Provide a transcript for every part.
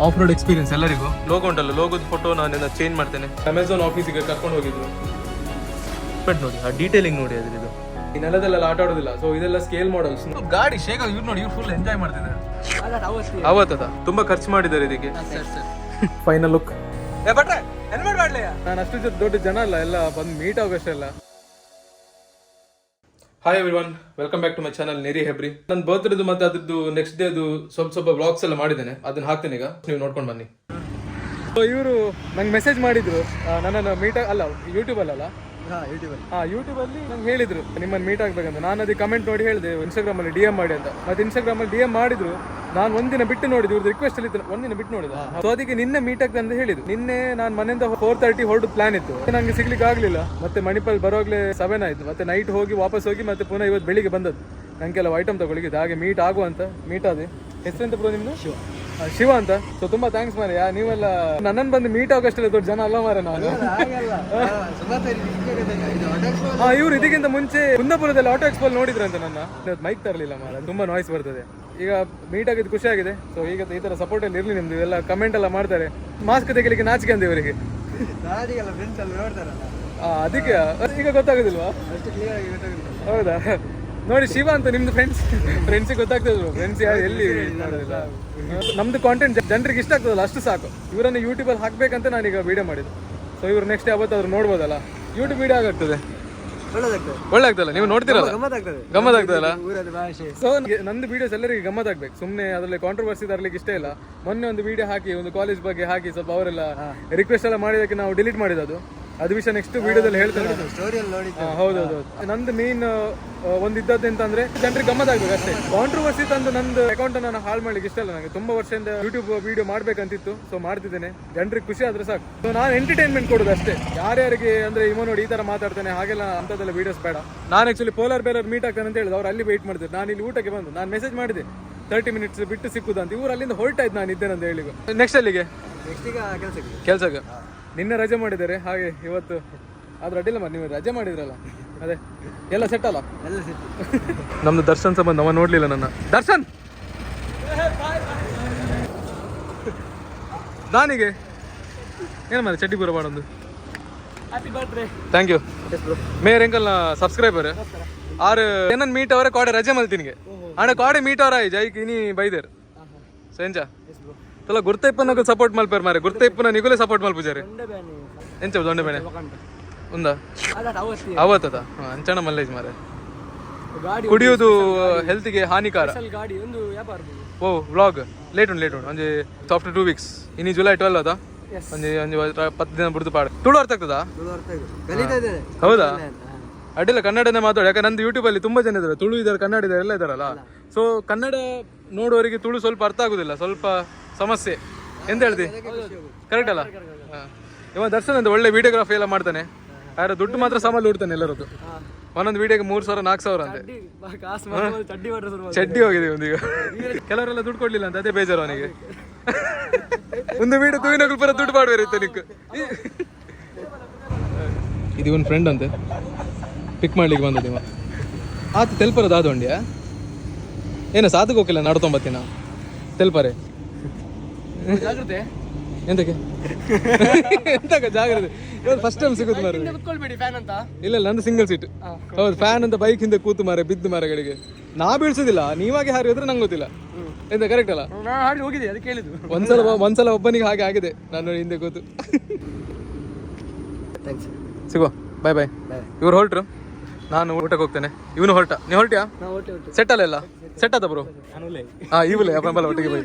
Of road experience ಎಲ್ಲರಿಗೂ. Logo ಉಂಟಲ್ಲ, ಲೋಗೋದ photo ನಾನು ಚೇಂಜ್ ಮಾಡ್ತೇನೆ. ಅಮೆಝಾನ್ ಆಫೀಸಿಗೆ ಕರ್ಕೊಂಡು ಹೋಗಿದ್ರು. ಬಟ್ ನೋಡಿ ಆ ಡೀಟೇಲಿಂಗ್ ನೋಡಿ ಅದ್ರದ್ದು. ಈ ನೆಲದಲ್ಲೆಲ್ಲ ಆಟ ಆಡೋದಿಲ್ಲ. ಸೊ ಇದೆಲ್ಲ ಸ್ಕೇಲ್ ಮಾಡಲ್ಸ್. ಗಾಡಿ ಶೇಕ್ ಆಗಿ ಇವ್ರು ನೋಡಿ, ಇವ್ರು ಫುಲ್ ಎಂಜಾಯ್ ಮಾಡ್ತಿದ್ದಾರೆ. ಅವತ್ತದ ತುಂಬಾ ಖರ್ಚು ಮಾಡಿದ್ದಾರೆ ಇದಕ್ಕೆ. Final look. ನಾನು ಅಷ್ಟು ದೊಡ್ಡ ಜನ ಅಲ್ಲ, ಎಲ್ಲ ಬಂದು ಮೀಟ್ ಆಗೋಷ್ಟೇ ಅಲ್ಲ. Hi everyone, welcome back to my channel Neri Hebri. ನನ್ನ ಬರ್ತ್ಡೇದು ಮತ್ತೆ ಅದ್ರದ್ದು ನೆಕ್ಸ್ಟ್ ಡೇದು ಸ್ವಲ್ಪ ವ್ಲಾಗ್ಸ್ ಎಲ್ಲ ಮಾಡಿದ್ದೇನೆ, ಅದನ್ನ ಹಾಕ್ತೇನೆ ಈಗ, ನೀವು ನೋಡ್ಕೊಂಡು ಬನ್ನಿ. ಇವರು ನಂಗೆ ಮೆಸೇಜ್ ಮಾಡಿದ್ರು, ನನ್ನನ್ನು ಮೀಟ್ ಅಲ್ಲ ಯೂಟ್ಯೂಬ್ ಅಲ್ಲ ಯೂಟ್ಯೂಬ್ ಅಲ್ಲಿ ನಂಗೆ ಹೇಳಿದ್ರು ನಿಮ್ಮನ್ನು ಮೀಟ್ ಆಗ್ಬೇಕಂತ. ನಾನು ಅದಕ್ಕೆ ಕಮೆಂಟ್ ನೋಡಿ ಹೇಳಿದೆ ಇನ್ಸ್ಟಾಗ್ರಾಮ್ ಅಲ್ಲಿ DM ಮಾಡಿ ಅಂತ. ಮತ್ತೆ ಇನ್ಸ್ಟಾಗ್ರಾಮ್ ಅಲ್ಲಿ DM ಮಾಡಿದ್ರು. ನಾನು ಒಂದಿನ ಬಿಟ್ಟು ನೋಡಿದ್ದು, ಇವ್ರದ್ದು ರಿಕ್ವೆಸ್ಟ್ ಅಲ್ಲಿ ಒಂದಿನ ಬಿಟ್ಟು ನೋಡಿದ. ಸೊ ಅದಕ್ಕೆ ನಿನ್ನೆ ಮೀಟ್ ಆಗ್ತದೆ ಅಂತ ಹೇಳಿದ್ರು. ನಿನ್ನೆ ನಾನು ಮನೆಯಿಂದ 4:30 ಹೊರಡು ಪ್ಲಾನ್ ಇತ್ತು, ನಂಗೆ ಸಿಗ್ಲಿಕ್ಕೆ ಆಗ್ಲಿಲ್ಲ. ಮತ್ತೆ ಮಣಿಪಾಲ್ ಬರೋಗ್ಲೇ 7 ಆಯ್ತು. ಮತ್ತೆ ನೈಟ್ ಹೋಗಿ ವಾಪಸ್ ಹೋಗಿ ಮತ್ತೆ ಪುನಃ ಇವತ್ತು ಬೆಳಿಗ್ಗೆ ಬಂದದ್ದು. ನಂಗೆ ಕೆಲವು ಐಟಮ್ ತಗೊಳ್ಳಿದ್ದು, ಹಾಗೆ ಮೀಟ್ ಆಗುವಂತ ಮೀಟ್ ಆದೆ. ಹೆಸರೆಂತ ಬ್ರೋ ನಿಮ್ದು? ಶಿವ ಅಂತ. ಸೊ ತುಂಬಾ ಥ್ಯಾಂಕ್ಸ್ ಮಾರೆ, ನೀವೆಲ್ಲ ನನ್ನನ್ನು ಬಂದು ಮೀಟ್ ಆಗೋಷ್ಟೆಲ್ಲ ದೊಡ್ಡ ಜನ ಅಲ್ಲ ಮಾರೆ ನಾನು. ಇವ್ರು ಇದಕ್ಕಿಂತ ಮುಂಚೆ ಕುಂದಾಪುರದಲ್ಲಿ ಆಟೋ ಎಕ್ಸ್ಪೋ ನೋಡಿದ್ರಂತ ನನ್ನ. ಮೈಕ್ ತರಲಿಲ್ಲ ಮಾರ, ತುಂಬಾ ನಾಯ್ಸ್ ಬರ್ತದೆ. ಈಗ ಮೀಟ್ ಆಗಿದ್ದು ಖುಷಿ ಆಗಿದೆ. ಸೊ ಈಗ ಈ ತರ ಸಪೋರ್ಟ್ ಅಲ್ಲಿ ಇರ್ಲಿ ನಿಮ್ದು. ಎಲ್ಲ ಕಮೆಂಟ್ ಎಲ್ಲ ಮಾಡ್ತಾರೆ, ಮಾಸ್ಕ್ ತೆಗಿಲಿಕ್ಕೆ ನಾಚಿಕೆ ಅಂತ ಇವರಿಗೆ. ಅದಕ್ಕೆ ಈಗ ಗೊತ್ತಾಗುದಿಲ್ವಾ? ಹೌದಾ? ನೋಡಿ ಶಿವ ಅಂತ ನಿಮ್ದು ಫ್ರೆಂಡ್ಸಿಗೆ ಗೊತ್ತಾಗ್ತದೆ. ಫ್ರೆಂಡ್ಸ್ ಯಾರು ಎಲ್ಲಿ ಮಾಡೋದಿಲ್ಲ. ನಮ್ದು ಕಾಂಟೆಂಟ್ ಜನರಿಗೆ ಇಷ್ಟ ಆಗ್ತದಲ್ಲ, ಅಷ್ಟು ಸಾಕು. ಇವರನ್ನು ಯೂಟ್ಯೂಬಲ್ಲಿ ಹಾಕ್ಬೇಕಂತ ನಾನೀಗ ವಿಡಿಯೋ ಮಾಡಿದ್ದು. ಸೊ ಇವ್ರು ನೆಕ್ಸ್ಟ್ ಯಾವತ್ತಾದ್ರೂ ನೋಡ್ಬೋದಲ್ಲ, ಯೂಟ್ಯೂಬ್ ವಿಡಿಯೋ ಆಗಾಗ್ತದೆ. ಒಳ್ಳೆ ಆಗ್ತದಲ್ಲ, ನೀವು ನೋಡ್ತಿರಲ್ಲ, ಗಮ್ಮತ್ ಆಗ್ತದಲ್ಲ. ಸೊ ನಂದು ವಿಡಿಯೋಸ್ ಎಲ್ಲರಿಗೆ ಗಮ್ಮತ್ ಆಗ್ಬೇಕು, ಸುಮ್ಮನೆ ಅದರಲ್ಲಿ ಕಾಂಟ್ರವರ್ಸಿ ತರಲಿಕ್ಕೆ ಇಷ್ಟ ಇಲ್ಲ. ಮೊನ್ನೆ ಒಂದು ವಿಡಿಯೋ ಹಾಕಿ, ಒಂದು ಕಾಲೇಜ್ ಬಗ್ಗೆ ಹಾಕಿ, ಸ್ವಲ್ಪ ಅವರೆಲ್ಲ ರಿಕ್ವೆಸ್ಟ್ ಎಲ್ಲ ಮಾಡಿದಕ್ಕೆ ನಾವು ಡಿಲೀಟ್ ಮಾಡಿದ್ದು. ಅದು ವಿಷಯ ನೆಕ್ಸ್ಟ್ ವಿಡಿಯೋದಲ್ಲಿ ಹೇಳ್ತೇನೆ. ಹೌದೌದು. ನಂದು ಮೇನ್ ಒಂದು ಇದ್ದದ್ದು ಎಂತ ಅಂದ್ರೆ ಜನರಿಗೆ ಗಮ್ಮತ್ ಆಗ್ಬೇಕು ಅಷ್ಟೇ. ಕಾಂಟ್ರವರ್ಸಿ ತಂದು ನಂದು ಅಕೌಂಟ್ ನಾನು ಹಾಳು ಮಾಡ್ಲಿಕ್ಕೆ ಇಷ್ಟ ಇಲ್ಲ. ನನಗೆ ತುಂಬಾ ವರ್ಷದಿಂದ ಯೂಟ್ಯೂಬ್ ವಿಡಿಯೋ ಮಾಡ್ಬೇಕಂತಿತ್ತು. ಸೊ ಮಾಡ್ತಿದ್ದೇನೆ, ಜನರಿಗೆ ಖುಷಿ ಆದ್ರೆ ಸಾಕು. ಸೊ ನಾನು ಎಂಟರ್ಟೈನ್ಮೆಂಟ್ ಕೊಡೋದು ಅಷ್ಟೇ. ಯಾರ್ಯಾರಿಗೆ ಅಂದ್ರೆ ಇವ ನೋಡಿ ಈ ತರ ಮಾತಾಡ್ತಾನೆ ಹಾಗೆಲ್ಲ ಅಂತದೆಲ್ಲ ವಿಡಿಯೋಸ್ ಬೇಡ. ನಾನು ಆಕ್ಚುಲಿ ಪೋಲಾರ್ ಬೇಲರ್ ಮೀಟ್ ಆಗ್ತಾನೆ ಅಂತ ಹೇಳಿದ್ರು. ಅವ್ರು ಅಲ್ಲಿ ವೇಟ್ ಮಾಡ್ತಾರೆ. ನಾನು ಇಲ್ಲಿ ಊಟಕ್ಕೆ ಬಂದು ನಾನು ಮೆಸೇಜ್ ಮಾಡಿದೆ 30 ಮಿನಿಟ್ಸ್ ಬಿಟ್ಟು ಸಿಕ್ಕುದು ಅಂತ. ಇವ್ರು ಅಲ್ಲಿಂದ ಹೊರಟಾಯ್ತು, ನಾನು ಇದ್ದೇನೆ ಅಂತ ಹೇಳಿ. ನೆಕ್ಸ್ಟ್ ಅಲ್ಲಿಗೆ ಕೆಲ್ಸಕ್ಕೆ ನಿನ್ನೆ ರಜೆ ಮಾಡಿದ್ದಾರೆ. ಹಾಗೆ ಇವತ್ತು ಆದ್ರೆ ಅಡ್ಡಿಲ್ಲ ಮಾಡಿ, ನೀವು ರಜೆ ಮಾಡಿದ್ರಲ್ಲ, ಅದೇ ಎಲ್ಲ ಸೆಟ್ ಅಲ್ಲ. ನಮ್ದು ದರ್ಶನ್ ಸಂಬಂಧ ಅವ ನೋಡ್ಲಿಲ್ಲ ನನ್ನ. ದರ್ಶನ್ ನಾನಿಗೆ ಏನು ಮಾಡಿ ಚಡ್ಡಿ ಪೂರ ಮಾಡೋದು. Thank you. ಮೇಯರ್ ಎಂಕಲ್ನ ಸಬ್ಸ್ಕ್ರೈಬರ್ ಆರು ಏನನ್ ಮೀಟ್ ಅವರೇ ಕಾಡೆ ರಜೆ ಮಲ್ತಿನಿಗೆ ಆಡ ಕಾಡೆ ಮೀಟ್ ಅವರ ಜೈಕ್ ಇನಿ ಬೈದೇರ್ ಸಂಜಾ ತಲ ಗುರ್ತೈಪ್ಪನ ಸಪೋರ್ಟ್ ಮಲ್ಪೇರ್ ಮಾರೆ. ಗುರ್ತೈಪ್ಪನ ನಿಗುಲೇ ಸಪೋರ್ಟ್ ಮಲ್ಪುಜಾರೆ. ಎಂಚ ದೊಂಡೆ ಬೇಣೆ ಉಂದಾ ಅವತ್ತದ ಅಂಚಣ ಮಲ್ಲೇಜ್ ಮಾರೆ. ಕುಡಿಯುವುದು ಹೆಲ್ತ್ಗೆ ಹಾನಿಕಾರ. ಓ ವ್ಲಾಗ್ ಲೇಟ್ ಉಂಟು ಒಂಜಿ ಆಫ್ಟರ್ 2 weeks ಇನಿ ಜುಲೈ 12 ಅದ. ಒಂಜಿ 10 ದಿನ ಬಿಡ್ದು ಪಾಡ. ತುಳು ಅರ್ಥ ಆಗ್ತದಾ? ಹೌದಾ? ಅಡ್ಡಿಲ್ಲ, ಕನ್ನಡನೇ ಮಾತಾಡಿ. ಯಾಕಂದ್ರೆ ನಂದು ಯೂಟ್ಯೂಬ್ ಅಲ್ಲಿ ತುಂಬಾ ಜನ ಇದ್ದಾರೆ, ತುಳು ಇದ್ದಾರೆ, ಕನ್ನಡ ಇದ್ದಾರೆ, ಎಲ್ಲ ಇದಾರಲ್ಲ. ಸೊ ಕನ್ನಡ ನೋಡುವವರಿಗೆ ತುಳು ಸ್ವಲ್ಪ ಅರ್ಥ ಆಗುದಿಲ್ಲ, ಸ್ವಲ್ಪ ಸಮಸ್ಯೆ. ಎಂತ ಹೇಳ್ತಿ? ಕರೆಕ್ಟ್ ಅಲ್ಲ? ಇವ ದರ್ಶನ್ ಅಂತ ಒಳ್ಳೆ ವಿಡಿಯೋಗ್ರಾಫಿ ಎಲ್ಲ ಮಾಡ್ತಾನೆ. ಯಾರು ದುಡ್ಡು ಮಾತ್ರ ಸಾಮಾನು ಹುಡ್ತಾನೆ ಎಲ್ಲರದ್ದು. ಒಂದೊಂದು ವಿಡಿಯೋಗೆ 3,000 4,000 ಅಂತೆ. ಚಡ್ಡಿ ಹೋಗಿದೆ ಒಂದೀಗ. ಕೆಲವರೆಲ್ಲ ದುಡ್ಡು ಕೊಡ್ಲಿಲ್ಲ ಅಂತ, ಅದೇ ಬೇಜಾರು ಅವನಿಗೆ. ಒಂದು ವಿಡಿಯೋ ತುವಿನಗಳು ಪರ ದುಡ್ಡು ಮಾಡಬೇರಿತ್ತು ನಿಕ್. ಇದು ಒಂದು ಫ್ರೆಂಡ್ ಅಂತೆ, ಪಿಕ್ ಮಾಡ್ಲಿಕ್ಕೆ ಬಂದದ್ದು ಇವ. ಆತ ತೆಲ್ಪರದ ಆದೊಂಡ್ಯ ಏನೋ ಸಾಧಕ್ಕೆ ಹೋಗಿಲ್ಲ. 49 ತೆಲ್ಪರೆ ಜಾಗ್ರತೆ ಎಂತಕ್ಕೆ ಎಂತಕ್ಕೆ ಜಾಗ್ರತೆ. ಇವತ್ತು ಫಸ್ಟ್ ಟೈಮ್ ಸಿಗುದು ಮಾರ. ಇಲ್ಲ ನಂದು ಸಿಂಗಲ್ ಸೀಟ್. ಹೌದು, ಫ್ಯಾನ್ ಅಂತ ಬೈಕ್ ಹಿಂದೆ ಕೂತು ಮಾರೆ, ಬಿದ್ದು ಮರಗಳಿಗೆ. ನಾ ಬೀಳ್ಸುದಿಲ್ಲ, ನೀವಾಗೆ ಹಾರಿ ಹೋದ್ರೆ ನಂಗೆ ಗೊತ್ತಿಲ್ಲ. ಎಂತ ಕರೆಕ್ಟ್ ಅಲ್ಲ? ಹೋಗಿದೆ ಅದಕ್ಕೆ ಹೇಳಿದ್ದು. ಒಂದ್ಸಲ ಒಬ್ಬನಿಗೆ ಹಾಗೆ ಆಗಿದೆ, ನಾನು ಹಿಂದೆ ಕೂತು. ಸಿಗೋ, ಬಾಯ್ ಬಾಯ್. ಇವ್ರು ಹೊರಟ್ರು, ನಾನು ಊಟಕ್ಕೆ ಹೋಗ್ತೇನೆ. ಇವನು ಹೊರಟ. ನೀವು ಹೊರಟ್ಯಾ? ಸೆಟ್ ಅಲ್ಲ ಸೆಟ್ ಆತ ಬ್ರೋ? ಇವಲೇ ಅಪ್ಪಂಬಲ್ಲ ಒಟ್ಟಿಗೆ ಬೈ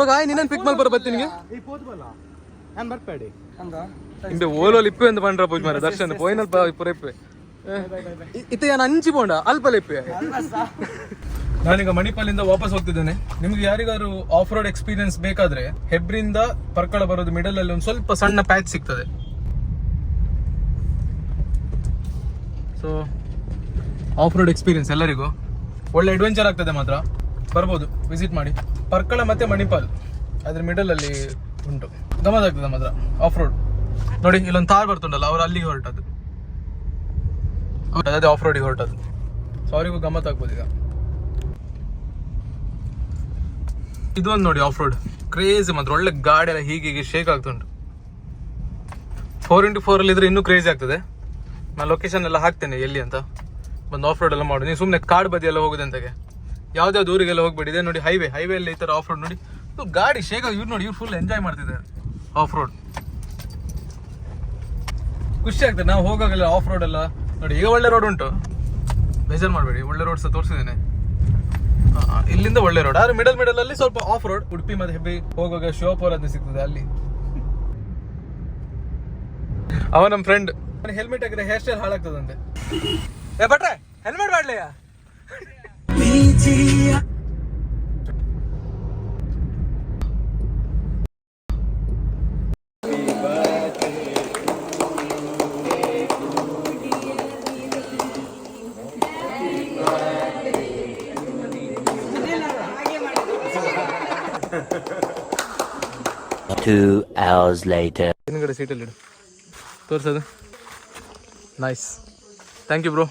ಮಗ. ನಿನ್ನ ಪಿಕ್ ಮಲ್ ಬರ ಬತ್ತಿ ಹಿಂದೆ ಓಲೋಲ್ ಇಪ್ಪೆ ಅಂತ ಬಂದ್ರ ಪೂಜ್ ಮಾರ. ದರ್ಶನ್ ಪೋಯ್ನಲ್ ಪುರ ಇಪ್ಪೆ ಇತ್ತ ನಾನು ಅಂಚಿ ಬೋಂಡ ಅಲ್ಪಲ್ ಇಪ್ಪೆ. ನಾನೀಗ ಮಣಿಪಾಲಿಂದ ವಾಪಸ್ ಹೋಗ್ತಿದ್ದೇನೆ. ನಿಮ್ಗೆ ಯಾರಿಗಾದ್ರು ಆಫ್ ರೋಡ್ ಎಕ್ಸ್ಪೀರಿಯನ್ಸ್ ಬೇಕಾದ್ರೆ ಹೆಬ್ರಿಂದ ಪರ್ಕಳ ಬರೋದು ಮಿಡಲ್ ಅಲ್ಲಿ ಒಂದು ಸ್ವಲ್ಪ ಸಣ್ಣ ಪ್ಯಾಚ್ ಸಿಗ್ತದೆ. ಸೊ ಆಫ್ ರೋಡ್ ಎಕ್ಸ್ಪೀರಿಯನ್ಸ್ ಎಲ್ಲರಿಗೂ ಒಳ್ಳೆ ಅಡ್ವೆಂಚರ್ ಆಗ್ತದೆ, ಮಾತ್ರ ಬರ್ಬೋದು, ವಿಸಿಟ್ ಮಾಡಿ. ಪರ್ಕಳ ಮತ್ತೆ ಮಣಿಪಾಲ್ ಅದ್ರ ಮಿಡಲ್ ಅಲ್ಲಿ ಉಂಟು, ಗಮನ ಆಗ್ತದೆ ಮಾತ್ರ ಆಫ್ ರೋಡ್. ನೋಡಿ ಇಲ್ಲೊಂದು ತಾರ್ ಬರ್ತುಂಟಲ್ಲ, ಅವ್ರು ಅಲ್ಲಿಗೆ ಹೊರಟದ್ದು, ಅದೇ ಆಫ್ ರೋಡಿಗೆ ಹೊರಟದ್ದು. ಸೊ ಅವರಿಗೂ ಗಮ್ಮತ್ ಆಗ್ಬೋದು. ಈಗ ಇದೊಂದು ನೋಡಿ ಆಫ್ ರೋಡ್. ಕ್ರೇಜಿ ಮಾತ್ರ, ಒಳ್ಳೆ ಗಾಡಿ ಎಲ್ಲ ಹೀಗೆ ಶೇಕ್ ಆಗ್ತುಂಟು. 4x4 ಅಲ್ಲಿ ಇದ್ರೆ ಇನ್ನೂ ಕ್ರೇಜಿ ಆಗ್ತದೆ. ನಾನು ಲೊಕೇಶನ್ ಎಲ್ಲ ಹಾಕ್ತೇನೆ ಎಲ್ಲಿ ಅಂತ, ಬಂದು ಆಫ್ ರೋಡ್ ಎಲ್ಲ ಮಾಡು. ನೀವು ಸುಮ್ಮನೆ ಕಾಡು ಬದಿ ಎಲ್ಲ ಹೋಗುದು ಅಂತಾಗೆ, ಯಾವ್ದಾವ್ದು ಊರಿಗೆಲ್ಲ ಹೋಗ್ಬೇಡಿ. ಇದೆ ನೋಡಿ ಹೈವೇ ಅಲ್ಲಿ ಈ ಥರ ಆಫ್ ರೋಡ್ ನೋಡಿ, ಇದು ಗಾಡಿ ಶೇಕ್ ಆಗಿ. ಇವ್ರು ನೋಡಿ, ಇವ್ರು ಫುಲ್ ಎಂಜಾಯ್ ಮಾಡ್ತಿದ್ದಾರೆ ಆಫ್ ರೋಡ್. ಖುಷಿ ಆಗ್ತದೆ ನಾವು ಹೋಗಾಗಲ್ಲ ಆಫ್ ರೋಡ್ ಎಲ್ಲ ನೋಡಿ. ಈಗ ಒಳ್ಳೆ ರೋಡ್ ಉಂಟು, ಬೇಜಾರು ಮಾಡಬೇಡಿ, ಒಳ್ಳೆ ರೋಡ್ ಸಹ ತೋರಿಸಿದ್ದೇನೆ. ಇಲ್ಲಿಂದ ಒಳ್ಳೆ ರೋಡ್, ಆದ್ರೆ ಮಿಡಲ್ ಅಲ್ಲಿ ಸ್ವಲ್ಪ ಆಫ್ ರೋಡ್. ಉಡುಪಿ ಮತ್ತೆ ಹೆಬ್ಬಿ ಹೋಗುವಾಗ ಶಿವಪುರ ಅಂತ ಸಿಗ್ತದೆ ಅಲ್ಲಿ. ಅವ ನಮ್ಮ ಫ್ರೆಂಡ್ ಹೆಲ್ಮೆಟ್ ಹಾಕಿದ್ರೆ ಹೇರ್ ಸ್ಟೈಲ್ ಹಾಳಾಗ್ತದಂತೆ. ಬಟ್ರೆ ಹೆಲ್ಮೆಟ್ ಮಾಡ್ಲಿಯಾ? Two hours later. ಹಿಂದ್ಗಡೆ ಸೀಟಲ್ಲಿ ಇಡು, ತೋರ್ಸೋದು. Nice, thank you bro,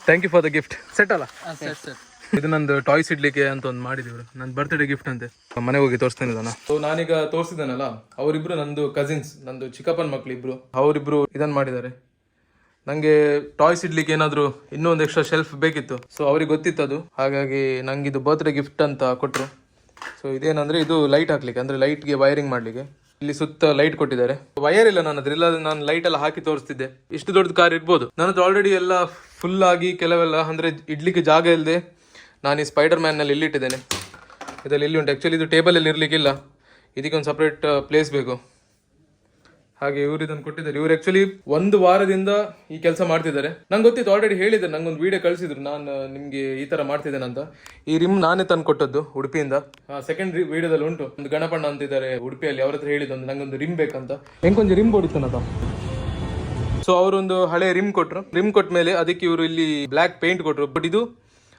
thank you for the gift. Set ಅಲ್ಲ? ಇದು ನಂದು ಟಾಯ್ಸ್ ಇಡ್ಲಿಕ್ಕೆ ಅಂತ ಒಂದು ಮಾಡಿದೀವಿ, ನನ್ನ ಬರ್ತ್ಡೇ ಗಿಫ್ಟ್ ಅಂತೆ. ಮನೆಗೆ ಹೋಗಿ ತೋರಿಸ್ತೇನೆ ಇದನ್ನ. ಸೊ ನಾನೀಗ ತೋರಿಸಿದ್ದಾನಲ್ಲ, ಅವರಿಬ್ರು ನಂದು ಕಸಿನ್ಸ್, ನಂದು ಚಿಕ್ಕಪ್ಪನ ಮಕ್ಳು ಇಬ್ರು, ಅವರಿಬ್ರು ಇದನ್ನ ಮಾಡಿದ್ದಾರೆ. ನಂಗೆ ಟಾಯ್ಸ್ ಇಡ್ಲಿಕ್ಕೆ ಏನಾದ್ರು ಇನ್ನೂ ಒಂದು ಎಕ್ಸ್ಟ್ರಾ ಶೆಲ್ಫ್ ಬೇಕಿತ್ತು. ಸೊ ಅವ್ರಿಗೆ ಗೊತ್ತಿತ್ತು ಅದು, ಹಾಗಾಗಿ ನಂಗೆ ಇದು ಬರ್ತ್ಡೇ ಗಿಫ್ಟ್ ಅಂತ ಕೊಟ್ಟರು. ಸೊ ಇದೇನಂದ್ರೆ, ಇದು ಲೈಟ್ ಹಾಕ್ಲಿಕ್ಕೆ, ಅಂದ್ರೆ ಲೈಟ್ಗೆ ವೈರಿಂಗ್ ಮಾಡ್ಲಿಕ್ಕೆ. ಇಲ್ಲಿ ಸುತ್ತ ಲೈಟ್ ಕೊಟ್ಟಿದ್ದಾರೆ. ವೈರ್ ಇಲ್ಲ ನನ್ನ ಹತ್ರ, ಇಲ್ಲ ನಾನು ಲೈಟ್ ಎಲ್ಲ ಹಾಕಿ ತೋರಿಸ್ತಿದ್ದೆ. ಇಷ್ಟು ದೊಡ್ಡ ಕಾರ್ ಇರ್ಬೋದು ನನ್ನ ಹತ್ರ. ಆಲ್ರೆಡಿ ಎಲ್ಲ ಫುಲ್ ಆಗಿ ಕೆಲವೆಲ್ಲ ಅಂದ್ರೆ ಇಡ್ಲಿಕ್ಕೆ ಜಾಗ ಇಲ್ಲದೆ ನಾನು ಈ ಸ್ಪೈಡರ್ ಮ್ಯಾನ್ ನಲ್ಲಿ ಇಲ್ಲಿ ಇಟ್ಟಿದ್ದೇನೆ. ಇದರಲ್ಲಿ ಇಲ್ಲಿ ಉಂಟು. ಆಕ್ಚುಲಿ ಇದು ಟೇಬಲ್ ಅಲ್ಲಿ ಇರ್ಲಿಕ್ಕಿಲ್ಲ, ಇದಕ್ಕೆ ಒಂದು ಸಪ್ರೇಟ್ ಪ್ಲೇಸ್ ಬೇಕು. ಹಾಗೆ ಇವ್ರು ಇದನ್ನು ಕೊಟ್ಟಿದ್ದಾರೆ. ಇವ್ರು ಆಕ್ಚುಲಿ 1 ವಾರದಿಂದ ಈ ಕೆಲಸ ಮಾಡ್ತಿದ್ದಾರೆ. ನಂಗೆ ಗೊತ್ತಿತ್ತು, ಆಲ್ರೆಡಿ ಹೇಳಿದ್ದಾರೆ, ನಂಗೊಂದು ವಿಡಿಯೋ ಕಳಿಸಿದ್ರು, ನಾನು ನಿಮ್ಗೆ ಈ ತರ ಮಾಡ್ತಿದ್ದೇನೆ ಅಂತ. ಈ ರಿಮ್ ನಾನೇ ತಂದು ಕೊಟ್ಟದ್ದು ಉಡುಪಿಯಿಂದ. ಸೆಕೆಂಡ್ ವಿಡಿಯೋದಲ್ಲಿ ಉಂಟು, ಒಂದು ಗಣಪಣ್ಣ ಅಂತಿದ್ದಾರೆ ಉಡುಪಿಯಲ್ಲಿ, ಅವ್ರ ಹತ್ರ ಹೇಳಿದ್ದು ನಂಗೊಂದು ರಿಮ್ ಬೇಕಂತ. ಹೆಂಗೊಂದು ರಿಮ್ ಬೋಡಿತ್ತನದ. ಸೊ ಅವರೊಂದು ಹಳೆ ರಿಮ್ ಕೊಟ್ರು. ರಿಮ್ ಕೊಟ್ಟ ಮೇಲೆ ಅದಕ್ಕೆ ಇವರು ಇಲ್ಲಿ ಬ್ಲ್ಯಾಕ್ ಪೇಂಟ್ ಕೊಟ್ರು. ಬಟ್ ಇದು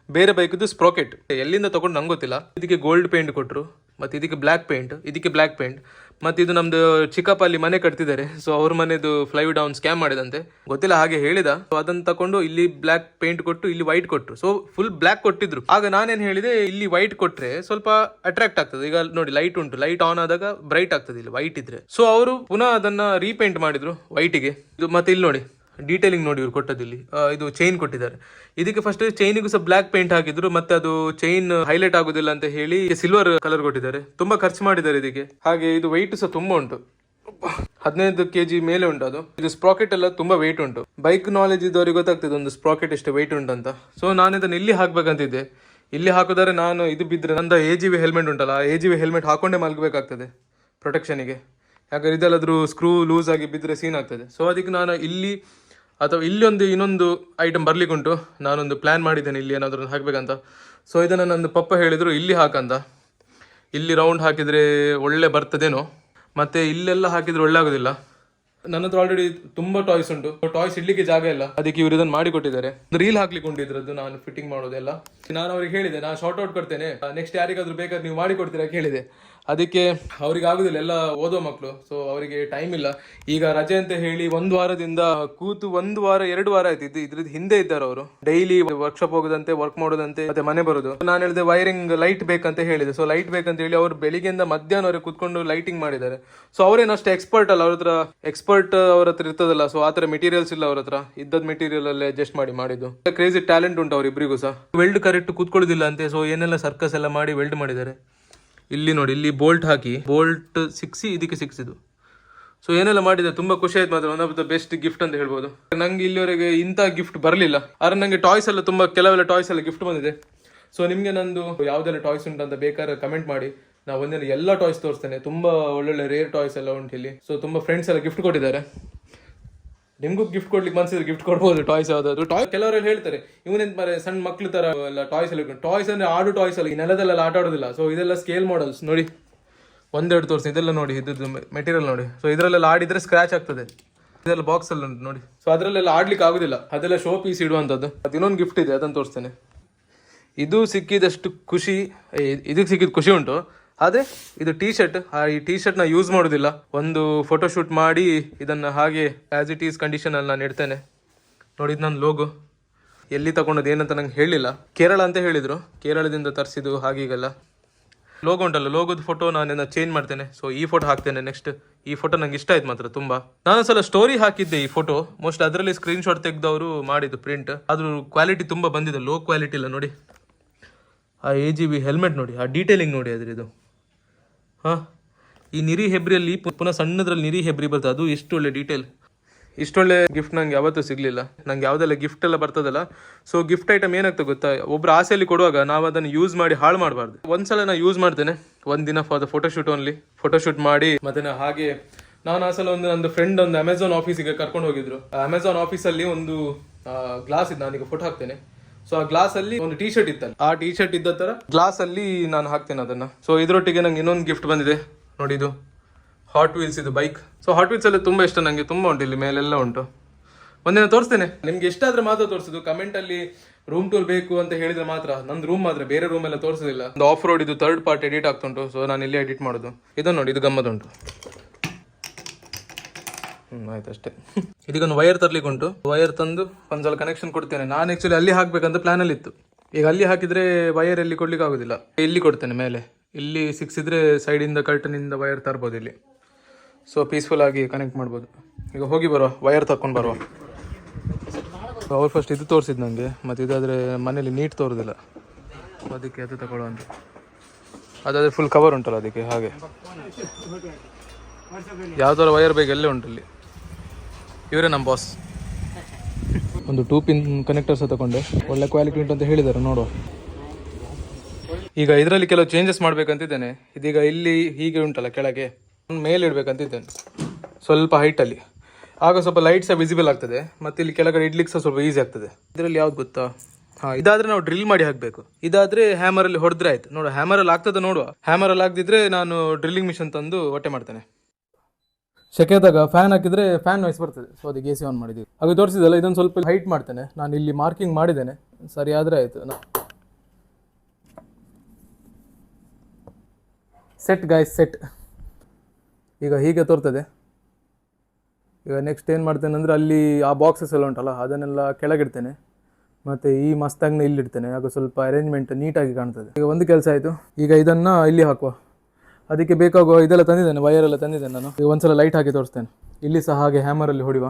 ಬೇರೆ ಬೈಕ್ದು ಸ್ಪ್ರಾಕೆಟ್, ಎಲ್ಲಿಂದ ತಗೊಂಡು ನಂಗೆ ಗೊತ್ತಿಲ್ಲ. ಇದಕ್ಕೆ ಗೋಲ್ಡ್ ಪೇಂಟ್ ಕೊಟ್ರು, ಮತ್ತೆ ಇದಕ್ಕೆ ಬ್ಲ್ಯಾಕ್ ಪೇಂಟ್, ಇದಕ್ಕೆ ಬ್ಲ್ಯಾಕ್ ಪೇಂಟ್. ಮತ್ತೆ ಇದು ನಮ್ದು ಚಿಕ್ಕಪ್ಪ ಅಲ್ಲಿ ಮನೆ ಕಟ್ತಿದ್ದಾರೆ. ಸೊ ಅವ್ರ ಮನೆದು ಫ್ಲೈವುಡ್ ಡೌನ್ ಸ್ಕ್ಯಾಮ್ ಮಾಡಿದಂತೆ, ಗೊತ್ತಿಲ್ಲ, ಹಾಗೆ ಹೇಳಿದ. ಸೊ ಅದನ್ನ ತಕೊಂಡು ಇಲ್ಲಿ ಬ್ಲ್ಯಾಕ್ ಪೇಂಟ್ ಕೊಟ್ಟು ಇಲ್ಲಿ ವೈಟ್ ಕೊಟ್ರು. ಸೊ ಫುಲ್ ಬ್ಲ್ಯಾಕ್ ಕೊಟ್ಟಿದ್ರು. ಆಗ ನಾನೇನ್ ಹೇಳಿದೆ, ಇಲ್ಲಿ ವೈಟ್ ಕೊಟ್ರೆ ಸ್ವಲ್ಪ ಅಟ್ರಾಕ್ಟ್ ಆಗ್ತದೆ. ಈಗ ನೋಡಿ ಲೈಟ್ ಉಂಟು, ಲೈಟ್ ಆನ್ ಆದಾಗ ಬ್ರೈಟ್ ಆಗ್ತದೆ ಇಲ್ಲಿ ವೈಟ್ ಇದ್ರೆ. ಸೊ ಅವರು ಪುನಃ ಅದನ್ನ ರೀಪೇಂಟ್ ಮಾಡಿದ್ರು ವೈಟಿಗೆ. ಇದು ಮತ್ತೆ ಇಲ್ಲಿ ನೋಡಿ ಡೀಟೇಲಿಂಗ್ ನೋಡಿ, ಇವ್ರು ಕೊಟ್ಟದಿಲ್ಲಿ ಇದು ಚೈನ್ ಕೊಟ್ಟಿದ್ದಾರೆ. ಇದಕ್ಕೆ ಫಸ್ಟ್ ಚೈನಿಗೂ ಸಹ ಬ್ಲ್ಯಾಕ್ ಪೇಂಟ್ ಹಾಕಿದ್ರು, ಮತ್ತೆ ಅದು ಚೈನ್ ಹೈಲೈಟ್ ಆಗುದಿಲ್ಲ ಅಂತ ಹೇಳಿ ಸಿಲ್ವರ್ ಕಲರ್ ಕೊಟ್ಟಿದ್ದಾರೆ. ತುಂಬಾ ಖರ್ಚು ಮಾಡಿದ್ದಾರೆ ಇದಕ್ಕೆ. ಹಾಗೆ ಇದು ವೆಯ್ಟ್ ಸಹ ತುಂಬಾ ಉಂಟು, 15 kg ಮೇಲೆ ಉಂಟು ಅದು. ಇದು ಸ್ಪ್ರಾಕೆಟ್ ಎಲ್ಲ ತುಂಬಾ ವೆಯ್ಟ್ ಉಂಟು. ಬೈಕ್ ನಾಲೆಜ್ ಇದ್ದವ್ರಿಗೆ ಗೊತ್ತಾಗ್ತದೆ ಒಂದು ಸ್ಪ್ರಾಕೆಟ್ ಎಷ್ಟು ವೆಯ್ಟ್ ಉಂಟು ಅಂತ. ಸೊ ನಾನು ಇದನ್ನ ಇಲ್ಲಿ ಹಾಕ್ಬೇಕಂತಿದ್ದೆ. ಇಲ್ಲಿ ಹಾಕಿದರೆ ನಾನು ಇದು ಬಿದ್ದರೆ ನಂದು AGV ಹೆಲ್ಮೆಟ್ ಉಂಟಲ್ಲ, AGV ಹೆಲ್ಮೆಟ್ ಹಾಕೊಂಡೇ ಮಲ್ಗಬೇಕಾಗ್ತದೆ ಪ್ರೊಟೆಕ್ಷನಿಗೆ. ಯಾಕಂದ್ರೆ ಇದೆಲ್ಲಾದ್ರೂ ಸ್ಕ್ರೂ ಲೂಸ್ ಆಗಿ ಬಿದ್ದರೆ ಸೀನ್ ಆಗ್ತದೆ. ಸೊ ಅದಕ್ಕೆ ನಾನು ಇಲ್ಲಿ ಅಥವಾ ಇಲ್ಲಿ ಇನ್ನೊಂದು ಐಟಮ್ ಬರ್ಲಿಕ್ಕೆ ಉಂಟು. ನಾನೊಂದು ಪ್ಲಾನ್ ಮಾಡಿದ್ದೇನೆ ಇಲ್ಲಿ ಏನಾದರೂ ಹಾಕ್ಬೇಕಂತ. ಸೊ ಇದನ್ನು ನನ್ನ ಪಪ್ಪ ಹೇಳಿದ್ರು ಇಲ್ಲಿ ಹಾಕಂತ. ಇಲ್ಲಿ ರೌಂಡ್ ಹಾಕಿದರೆ ಒಳ್ಳೆ ಬರ್ತದೇನೋ, ಮತ್ತೆ ಇಲ್ಲೆಲ್ಲ ಹಾಕಿದ್ರೆ ಒಳ್ಳೆ ಆಗೋದಿಲ್ಲ. ನನ್ನ ಹತ್ರ ಆಲ್ರೆಡಿ ತುಂಬಾ ಟಾಯ್ಸ್ ಉಂಟು, ಟಾಯ್ಸ್ ಇಡ್ಲಿಕ್ಕೆ ಜಾಗ ಇಲ್ಲ. ಅದಕ್ಕೆ ಇವರು ಇದನ್ನು ಮಾಡಿ ಕೊಟ್ಟಿದ್ದಾರೆ. ರೀಲ್ ಹಾಕ್ಲಿಕ್ಕೆ ಉಂಟು ಇದ್ರದ್ದು, ನಾನು ಫಿಟ್ಟಿಂಗ್ ಮಾಡೋದೆಲ್ಲ. ನಾನು ಅವ್ರಿಗೆ ಹೇಳಿದೆ, ನಾನು ಶಾರ್ಟ್ ಔಟ್ ಕೊಡ್ತೇನೆ, ನೆಕ್ಸ್ಟ್ ಯಾರಿಗಾದ್ರೂ ಬೇಕಾದ್ರೆ ನೀವು ಮಾಡಿ ಕೊಡ್ತೀರಾ ಕೇಳಿದೆ. ಅದಕ್ಕೆ ಅವ್ರಿಗೆ ಆಗುದಿಲ್ಲ, ಎಲ್ಲ ಓದೋ ಮಕ್ಕಳು. ಸೊ ಅವರಿಗೆ ಟೈಮ್ ಇಲ್ಲ. ಈಗ ರಜೆ ಅಂತ ಹೇಳಿ 1 ವಾರದಿಂದ ಕೂತು 1 ವಾರ 2 ವಾರ ಆಯ್ತು. ಇದ್ರದ್ದು ಹಿಂದೆ ಇದ್ದಾರೆ ಅವರು. ಡೈಲಿ ವರ್ಕ್ಶಾಪ್ ಹೋಗೋದಂತೆ, ವರ್ಕ್ ಮಾಡೋದಂತೆ, ಮತ್ತೆ ಮನೆ ಬರೋದು. ನಾನು ಹೇಳಿದೆ ವೈರಿಂಗ್ ಲೈಟ್ ಬೇಕಂತ ಹೇಳಿದೆ. ಸೊ ಲೈಟ್ ಬೇಕಂತ ಹೇಳಿ ಅವರು ಬೆಳಿಗ್ಗೆಯಿಂದ ಮಧ್ಯಾಹ್ನವರೆಗೆ ಕೂತ್ಕೊಂಡು ಲೈಟಿಂಗ್ ಮಾಡಿದ್ದಾರೆ. ಸೊ ಅವರೇನು ಅಷ್ಟು ಎಕ್ಸ್ಪರ್ಟ್ ಅಲ್ಲ, ಅವ್ರ ಹತ್ರ ಎಕ್ಸ್ಪರ್ಟ್ ಅವ್ರ ಹತ್ರ ಇರ್ತದಲ್ಲ. ಸೊ ಆತರ ಮೆಟೀರಿಯಲ್ಸ್ ಇಲ್ಲ ಅವ್ರ ಹತ್ರ, ಇದ್ದದ್ ಮೆಟೀರಿಯಲ್ ಅಲ್ಲೇ ಅಡ್ಜಸ್ಟ್ ಮಾಡಿದ್ದು. ಕ್ರೇಜಿ ಟ್ಯಾಲೆಂಟ್ ಉಂಟು ಅವ್ರಿಬ್ರಿಗೂ ಸಹ. ವೆಲ್ಡ್ ಕರೆಕ್ಟ್ ಕೂತ್ಕೊಳ್ಳೋದಿಲ್ಲ ಅಂತೆ. ಸೊ ಏನೆಲ್ಲ ಸರ್ಕಸ್ ಎಲ್ಲ ಮಾಡಿ ವೆಲ್ಡ್ ಮಾಡಿದ್ದಾರೆ. ಇಲ್ಲಿ ನೋಡಿ, ಇಲ್ಲಿ ಬೋಲ್ಟ್ ಹಾಕಿ, ಬೋಲ್ಟ್ 6 ಇದಕ್ಕೆ 6 ಇದು. ಸೊ ಏನೆಲ್ಲ ಮಾಡಿದೆ, ತುಂಬಾ ಖುಷಿ ಆಯ್ತು. ಮಾತ್ರ one of the best gift ಅಂತ ಹೇಳ್ಬೋದು. ನಂಗೆ ಇಲ್ಲಿವರೆಗೆ ಇಂಥ ಗಿಫ್ಟ್ ಬರಲಿಲ್ಲ. ಆದ್ರೆ ನಂಗೆ ಟಾಯ್ಸ್ ಎಲ್ಲ ತುಂಬಾ ಕೆಲವೆಲ್ಲ ಟಾಯ್ಸ್ ಎಲ್ಲ ಗಿಫ್ಟ್ ಬಂದಿದೆ. ಸೊ ನಿಮ್ಗೆ ನಂದು ಯಾವ್ದೆಲ್ಲ ಟಾಯ್ಸ್ ಉಂಟಂತ ಬೇಕಾದ್ರೆ ಕಮೆಂಟ್ ಮಾಡಿ, ನಾವು ಒಂದಿನ ಎಲ್ಲ ಟಾಯ್ಸ್ ತೋರಿಸ್ತೇನೆ. ತುಂಬಾ ಒಳ್ಳೊಳ್ಳೆ ರೇರ್ ಟಾಯ್ಸ್ ಎಲ್ಲ ಉಂಟು ಇಲ್ಲಿ. ಸೊ ತುಂಬಾ ಫ್ರೆಂಡ್ಸ್ ಎಲ್ಲ ಗಿಫ್ಟ್ ಕೊಟ್ಟಿದ್ದಾರೆ. ನಿಮ್ಗೂ ಗಿಫ್ಟ್ ಕೊಡ್ಲಿಕ್ಕೆ ಮನ್ಸಿದ್ರೆ ಗಿಫ್ಟ್ ಕೊಡ್ಬೋದು. ಟಾಯ್ಸ್ ಯಾವ್ದಾದ್ರು ಟಾಯ್ ಕೆಲವರೆಲ್ಲ ಹೇಳ್ತಾರೆ, ಇವನೆಂತ ಮರೆ ಸಣ್ಣ ಮಕ್ಳು ತರ ಎಲ್ಲ ಟಾಯ್ಸ್ ಎಲ್ಲ. ಟಾಯ್ಸ್ ಅಂದ್ರೆ ಆಡು ಟಾಯ್ಸ್ ಅಲ್ಲ, ಈ ನೆಲದಲ್ಲೆಲ್ಲ ಆಟ ಆಡೋದಿಲ್ಲ. ಸೊ ಇದೆಲ್ಲ ಸ್ಕೇಲ್ ಮಾಡಲ್ಸ್ ನೋಡಿ, 1-2 ತೋರಿಸಿ. ಇದೆಲ್ಲ ನೋಡಿ, ಇದ್ದು ಮೆಟೀರಿಯಲ್ ನೋಡಿ. ಸೊ ಇದರಲ್ಲೆಲ್ಲ ಆಡಿದ್ರೆ ಸ್ಕ್ರಾಚ್ ಆಗ್ತದೆ. ಇದೆಲ್ಲ ಬಾಕ್ಸ್ ಅಲ್ಲಿ ಉಂಟು ನೋಡಿ. ಸೊ ಅದರಲ್ಲೆಲ್ಲ ಆಡ್ಲಿಕ್ಕೆ ಆಗುದಿಲ್ಲ, ಅದೆಲ್ಲ ಶೋ ಪೀಸ್ ಇಡುವಂತದ್ದು. ಅದು ಇನ್ನೊಂದು ಗಿಫ್ಟ್ ಇದೆ, ಅದನ್ನು ತೋರಿಸ್ತೇನೆ. ಇದು ಸಿಕ್ಕಿದಷ್ಟು ಖುಷಿ, ಇದಕ್ಕೆ ಸಿಕ್ಕಿದ ಖುಷಿ ಉಂಟು. ಅದೇ ಇದು ಟೀ ಶರ್ಟ್. ಈ ಟೀ ಶರ್ಟ್ ನ ಯೂಸ್ ಮಾಡೋದಿಲ್ಲ. ಒಂದು ಫೋಟೋ ಶೂಟ್ ಮಾಡಿ ಇದನ್ನ ಹಾಗೆ ಆಸ್ ಇಟ್ ಈಸ್ ಕಂಡೀಷನ್ ಅಲ್ಲಿ ನಾನು ಇಡ್ತೇನೆ. ನೋಡಿ, ಇದು ನನ್ನ ಲೋಗೋ. ಎಲ್ಲಿ ತಗೊಂಡದ್ದು ಏನಂತ ನಂಗೆ ಹೇಳಿಲ್ಲ. ಕೇರಳ ಅಂತ ಹೇಳಿದ್ರು, ಕೇರಳದಿಂದ ತರಿಸಿದ್ದು ಹಾಗೀಗೆಲ್ಲ. ಲೋಗೋ ಉಂಟಲ್ಲ, ಲೋಗೋದ ಫೋಟೋ ನಾನು ಚೇಂಜ್ ಮಾಡ್ತೇನೆ. ಸೊ ಈ ಫೋಟೋ ಹಾಕ್ತೇನೆ ನೆಕ್ಸ್ಟ್. ಈ ಫೋಟೋ ನಂಗೆ ಇಷ್ಟ ಆಯ್ತು ಮಾತ್ರ ತುಂಬಾ. ನಾನೊಂದ್ಸಲ ಸ್ಟೋರಿ ಹಾಕಿದ್ದೆ ಈ ಫೋಟೋ, ಮೋಸ್ಟ್ ಅದರಲ್ಲಿ ಸ್ಕ್ರೀನ್ ಶಾಟ್ ತೆಗೆದವರು ಮಾಡಿದ್ದು ಪ್ರಿಂಟ್. ಅದ್ರ ಕ್ವಾಲಿಟಿ ತುಂಬಾ ಬಂದಿದೆ, ಲೋ ಕ್ವಾಲಿಟಿ ಇಲ್ಲ ನೋಡಿ. ಆ AGV ಹೆಲ್ಮೆಟ್ ನೋಡಿ, ಆ ಡೀಟೇಲಿಂಗ್ ನೋಡಿ ಅದ್ರದ್ದು. ಹಾಂ, ಈ ನಿರಿ ಹೆಬ್ರಿಯಲ್ಲಿ ಪುನಃ ಸಣ್ಣದ್ರಲ್ಲಿ ನಿರಿ ಹೆಬ್ರಿ ಬರ್ತದೆ, ಅದು ಎಷ್ಟು ಒಳ್ಳೆ ಡೀಟೇಲ್. ಇಷ್ಟೊಳ್ಳೆ ಗಿಫ್ಟ್ ನಂಗೆ ಯಾವತ್ತೂ ಸಿಗಲಿಲ್ಲ. ನಂಗೆ ಯಾವುದೆಲ್ಲ ಗಿಫ್ಟ್ ಎಲ್ಲ ಬರ್ತದಲ್ಲ, ಸೊ ಗಿಫ್ಟ್ ಐಟಮ್ ಏನಾಗ್ತದೆ ಗೊತ್ತಾ, ಒಬ್ಬರು ಆಸೆಯಲ್ಲಿ ಕೊಡುವಾಗ ನಾವು ಅದನ್ನು ಯೂಸ್ ಮಾಡಿ ಹಾಳು ಮಾಡಬಾರ್ದು. ಒಂದ್ಸಲ ನಾನು ಯೂಸ್ ಮಾಡ್ತೇನೆ, ಒಂದಿನ for the photoshoot only. Photoshoot ಮಾಡಿ ಮತ್ತೆ ಹಾಗೆ ನಾನು ಆ ಸಲ ನಂದು ಫ್ರೆಂಡ್ ಒಂದು ಅಮೆಝಾನ್ ಆಫೀಸಿಗೆ ಕರ್ಕೊಂಡು ಹೋಗಿದ್ರು. ಅಮೆಝಾನ್ ಆಫೀಸಲ್ಲಿ ಒಂದು ಗ್ಲಾಸ್ ಇದ್ದು, ನಾನೀಗ ಫೋಟೋ ಹಾಕ್ತೇನೆ. ಸೊ ಆ ಗ್ಲಾಸ್ ಅಲ್ಲಿ ಒಂದು ಟೀ ಶರ್ಟ್ ಇತ್ತಲ್ಲ, ಆ ಟೀ ಶರ್ಟ್ ಇದ್ದ ತರ ಗ್ಲಾಸ್ ಅಲ್ಲಿ ನಾನು ಹಾಕ್ತೇನೆ ಅದನ್ನ. ಸೊ ಇದರೊಟ್ಟಿಗೆ ನಂಗೆ ಇನ್ನೊಂದು ಗಿಫ್ಟ್ ಬಂದಿದೆ ನೋಡಿ, ಇದು ಹಾಟ್ ವೀಲ್ಸ್, ಇದು ಬೈಕ್. ಸೊ ಹಾಟ್ ವೀಲ್ಸ್ ಎಲ್ಲ ತುಂಬಾ ಇಷ್ಟ ನಂಗೆ, ತುಂಬಾ ಉಂಟು ಇಲ್ಲಿ ಮೇಲೆಲ್ಲ ಉಂಟು. ಒಂದಿನ ತೋರಿಸ್ತೇನೆ ನಿಮ್ಗೆ, ಇಷ್ಟ ಆದ್ರೆ ಮಾತ್ರ ತೋರಿಸೋದು. ಕಮೆಂಟ್ ಅಲ್ಲಿ ರೂಮ್ ಟೂರ್ ಬೇಕು ಅಂತ ಹೇಳಿದ್ರೆ ಮಾತ್ರ. ನಂದು ರೂಮ್ ಮಾತ್ರ, ಬೇರೆ ರೂಮ್ ಎಲ್ಲ ತೋರಿಸೋದಿಲ್ಲ. ಒಂದು ಆಫ್ ರೋಡ್ ಇದು ಥರ್ಡ್ ಪಾರ್ಟ್ ಎಡಿಟ್ ಆಗ್ತುಂಟು, ಸೊ ನಾನು ಇಲ್ಲಿ ಎಡಿಟ್ ಮಾಡೋದು. ಇದನ್ನು ನೋಡಿ, ಇದು ಗಮ್ಮತ್ತುಂಟು. ಆಯ್ತು ಅಷ್ಟೇ. ಇದಕ್ಕೊಂದು ವೈರ್ ತರ್ಲಿಕ್ಕೆ ಉಂಟು, ವೈರ್ ತಂದು ಒಂದ್ಸಲ ಕನೆಕ್ಷನ್ ಕೊಡ್ತೇನೆ. ನಾನು ಆಕ್ಚುಲಿ ಅಲ್ಲಿ ಹಾಕ್ಬೇಕಂತ ಪ್ಲಾನ್ ಅಲ್ಲಿ ಇತ್ತು. ಈಗ ಅಲ್ಲಿ ಹಾಕಿದ್ರೆ ವೈರ್ ಎಲ್ಲಿ ಕೊಡ್ಲಿಕ್ಕೆ ಆಗೋದಿಲ್ಲ, ಇಲ್ಲಿ ಕೊಡ್ತೇನೆ ಮೇಲೆ. ಇಲ್ಲಿ 6 ಇದ್ರೆ ಸೈಡಿಂದ ಕರ್ಟನಿಂದ ವೈರ್ ತರ್ಬೋದು ಇಲ್ಲಿ. ಸೊ ಪೀಸ್ಫುಲ್ ಆಗಿ ಕನೆಕ್ಟ್ ಮಾಡ್ಬೋದು. ಈಗ ಹೋಗಿ ಬರುವ, ವೈರ್ ತಕೊಂಡು ಬರುವ. ಅವ್ರು ಫಸ್ಟ್ ಇದು ತೋರಿಸಿದ್ದು ನನಗೆ, ಮತ್ತು ಇದಾದರೆ ಮನೇಲಿ ನೀಟ್ ತೋರೋದಿಲ್ಲ, ಅದಕ್ಕೆ ಅದು ತಗೊಳ್ಳೋ ಅಂತ. ಅದಾದರೆ ಫುಲ್ ಕವರ್ ಉಂಟಲ್ಲ ಅದಕ್ಕೆ. ಹಾಗೆ ಯಾವ್ದಾರ ವೈರ್ ಬೇಕು ಎಲ್ಲೇ ಉಂಟು ಇಲ್ಲಿ. ಇವರೇ ನಮ್ಮ ಬಾಸ್. ಒಂದು 2 ಪಿನ್ ಕನೆಕ್ಟರ್ಸ್ ತಗೊಂಡೆ, ಒಳ್ಳೆ ಕ್ವಾಲಿಟಿ ಉಂಟು ಅಂತ ಹೇಳಿದ್ದಾರೆ, ನೋಡುವ. ಈಗ ಇದರಲ್ಲಿ ಕೆಲವು ಚೇಂಜಸ್ ಮಾಡ್ಬೇಕಂತಿದ್ದೇನೆ. ಇದೀಗ ಇಲ್ಲಿ ಹೀಗೆ ಉಂಟಲ್ಲ ಕೆಳಗೆ, ಮೇಲೆ ಇಡ್ಬೇಕಂತಿದ್ದೇನೆ ಸ್ವಲ್ಪ ಹೈಟಲ್ಲಿ. ಆಗ ಸ್ವಲ್ಪ ಲೈಟ್ ಸಹ ವಿಸಿಬಲ್ ಆಗ್ತದೆ, ಮತ್ತೆ ಇಲ್ಲಿ ಕೆಳಗಡೆ ಇಡ್ಲಿಕ್ಕೆ ಸಹ ಸ್ವಲ್ಪ ಈಸಿ ಆಗ್ತದೆ. ಇದರಲ್ಲಿ ಯಾವ್ದು ಗೊತ್ತಾ, ಇದಾದ್ರೆ ನಾವು ಡ್ರಿಲ್ ಮಾಡಿ ಹಾಕಬೇಕು. ಇದಾದ್ರೆ ಹ್ಯಾಮರ್ ಅಲ್ಲಿ ಹೊಡೆದ್ರೆ ಆಯ್ತು. ನೋಡುವ ಹ್ಯಾಮರ್ ಅಲ್ಲಿ ಆಗ್ತದೆ, ನೋಡುವ. ಹ್ಯಾಮರ್ ಅಲ್ಲಿ ಆಗದಿದ್ರೆ ನಾನು ಡ್ರಿಲ್ಲಿಂಗ್ ಮಿಷನ್ ತಂದು ಒಟ್ಟೆ ಮಾಡ್ತೇನೆ. ಸೆಕೆದಾಗ ಫ್ಯಾನ್ ಹಾಕಿದ್ರೆ ಫ್ಯಾನ್ ವಾಯ್ಸ್ ಬರ್ತದೆ, ಸೊ ಅದಕ್ಕೆ AC ಆನ್ ಮಾಡಿದ್ದೀವಿ. ಹಾಗೆ ತೋರಿಸಿದಲ್ಲ, ಇದೊಂದು ಸ್ವಲ್ಪ ಹೈಟ್ ಮಾಡ್ತೇನೆ. ನಾನು ಇಲ್ಲಿ ಮಾರ್ಕಿಂಗ್ ಮಾಡಿದ್ದೇನೆ, ಸರಿ ಆದರೆ ಆಯಿತು. Set guys, set. ಈಗ ಹೀಗೆ ತೋರ್ತದೆ. ಈಗ ನೆಕ್ಸ್ಟ್ ಏನು ಮಾಡ್ತೇನೆ ಅಂದರೆ, ಅಲ್ಲಿ ಆ ಬಾಕ್ಸಸ್ ಎಲ್ಲ ಉಂಟಲ್ಲ ಅದನ್ನೆಲ್ಲ ಕೆಳಗಿಡ್ತೇನೆ, ಮತ್ತು ಈ ಮಸ್ತಾಗ್ನ ಇಲ್ಲಿಡ್ತೇನೆ. ಆಗ ಸ್ವಲ್ಪ ಅರೇಂಜ್ಮೆಂಟ್ ನೀಟಾಗಿ ಕಾಣ್ತದೆ. ಈಗ ಒಂದು ಕೆಲಸ ಆಯಿತು. ಈಗ ಇದನ್ನು ಇಲ್ಲಿ ಹಾಕುವ. ಅದಕ್ಕೆ ಬೇಕಾಗುವ ಇದೆಲ್ಲ ತಂದಿದ್ದೇನೆ, ವೈರ್ ಎಲ್ಲ ತಂದಿದ್ದೇನೆ ನಾನು. ಈಗ ಒಂದ್ಸಲ ಲೈಟ್ ಹಾಕಿ ತೋರಿಸ್ತೇನೆ. ಇಲ್ಲಿ ಸಹ ಹಾಗೆ ಹ್ಯಾಮರಲ್ಲಿ ಹೊಡಿವ.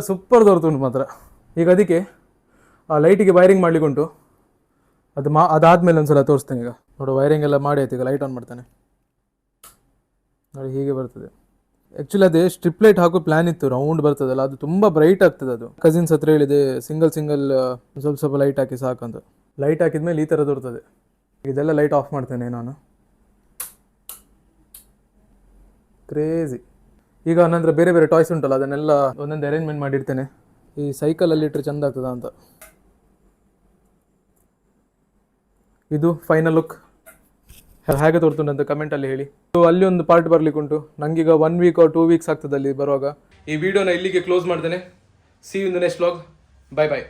ಸೂಪರ್ ತೋರ್ತುಂಟು ಮಾತ್ರ. ಈಗ ಅದಕ್ಕೆ ಆ ಲೈಟಿಗೆ ವೈರಿಂಗ್ ಮಾಡ್ಲಿಕ್ಕೆ ಉಂಟು. ಅದಾದಮೇಲೆ ಒಂದ್ಸಲ ತೋರಿಸ್ತೇನೆ. ಈಗ ನೋಡು, ವೈರಿಂಗ್ ಎಲ್ಲ ಮಾಡಿ ಆಯ್ತು. ಈಗ ಲೈಟ್ ಆನ್ ಮಾಡ್ತಾನೆ ನೋಡಿ, ಹೀಗೆ ಬರ್ತದೆ. ಆ್ಯಕ್ಚುಲಿ ಅದೇ ಸ್ಟ್ರಿಪ್ ಲೈಟ್ ಹಾಕೋ ಪ್ಲ್ಯಾನ್ ಇತ್ತು, ರೌಂಡ್ ಬರ್ತದಲ್ಲ, ಅದು ತುಂಬ ಬ್ರೈಟ್ ಆಗ್ತದೆ. ಅದು ಕಸಿನ್ಸ್ ಹತ್ರ ಹೇಳಿದೆ, ಸಿಂಗಲ್ ಸ್ವಲ್ಪ ಲೈಟ್ ಹಾಕಿ ಸಾಕಂತ. ಲೈಟ್ ಹಾಕಿದ್ಮೇಲೆ ಈ ಥರ ತೋರ್ತದೆ. ಇದೆಲ್ಲ ಲೈಟ್ ಆಫ್ ಮಾಡ್ತೇನೆ ನಾನು. ಕ್ರೇಜಿ. ಈಗ ನಂತರ ಬೇರೆ ಬೇರೆ ಟಾಯ್ಸ್ ಉಂಟಲ್ಲ, ಅದನ್ನೆಲ್ಲ ಒಂದೊಂದು ಅರೇಂಜ್ಮೆಂಟ್ ಮಾಡಿರ್ತೇನೆ. ಈ ಸೈಕಲಲ್ಲಿ ಇಟ್ಟರೆ ಚೆಂದ ಆಗ್ತದ ಅಂತ. ಇದು ಫೈನಲ್ ಲುಕ್. ಹೇಗೆ ತೋರ್ತುಂಟು ಅಂತ ಕಮೆಂಟಲ್ಲಿ ಹೇಳಿ. ಅಲ್ಲಿ ಒಂದು ಪಾರ್ಟ್ ಬರ್ಲಿಕ್ಕೆ ಉಂಟು. ನಂಗೀಗ 1 ವೀಕ್ or 2 ವೀಕ್ಸ್ ಆಗ್ತದೆ ಅಲ್ಲಿ ಬರುವಾಗ. ಈ ವಿಡಿಯೋನ ಇಲ್ಲಿಗೆ ಕ್ಲೋಸ್ ಮಾಡ್ತೇನೆ. See you in the next vlog. Bye by.